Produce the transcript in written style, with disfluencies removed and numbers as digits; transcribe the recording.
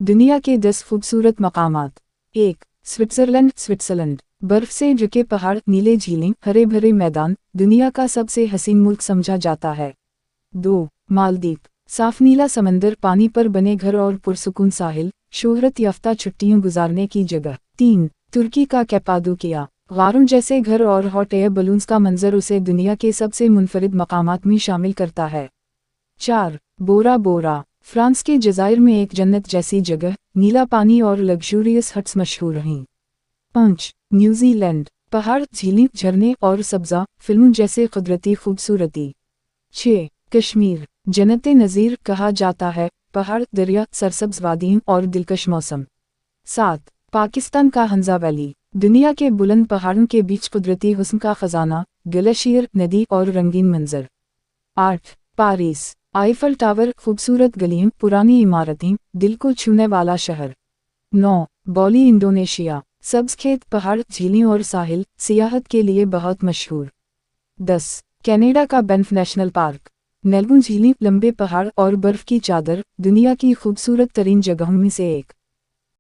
दुनिया के 10 खूबसूरत मकामात। 1. स्विट्जरलैंड। बर्फ से ढके पहाड़, नीले झीलें, हरे भरे मैदान, दुनिया का सबसे हसीन मुल्क समझा जाता है। 2. मालदीव। साफ नीला समंदर, पानी पर बने घर और पुरसुकून साहिल, शोहरत याफ्ता छुट्टियों गुजारने की जगह। 3. तुर्की का कैपाडोकिया। गारों जैसे घर और हॉट एयर बलून्स का मंजर उसे दुनिया के सबसे मुनफरिद मकामात में शामिल करता है। 4. बोरा बोरा। फ्रांस के जज़ायर में एक जन्नत जैसी जगह, नीला पानी और लग्जूरियस हट्स मशहूर हैं। 5. न्यूजीलैंड। पहाड़, झीलें, झरने और सब्ज़ा, फिल्म जैसे कुदरती खूबसूरती। 6. कश्मीर। जन्नत-ए नज़ीर कहा जाता है, पहाड़, दरिया, सरसब्ज़ वादियाँ और दिलकश मौसम। 7. पाकिस्तान का हंजा वैली। दुनिया के बुलंद पहाड़ों के बीच कुदरती हुस्न का खजाना, ग्लेशियर, नदी और रंगीन मंजर। 8. पेरिस। आईफल टावर, खूबसूरत गलियां, पुरानी इमारतें, दिल को छूने वाला शहर। 9. बाली, इंडोनेशिया। सब्ज़ खेत, पहाड़, झीलें और साहिल, सियाहत के लिए बहुत मशहूर। 10. कनाडा का बैंफ नेशनल पार्क। नेल्गू झीलें, लंबे पहाड़ और बर्फ की चादर, दुनिया की खूबसूरत तरीन जगहों में से एक।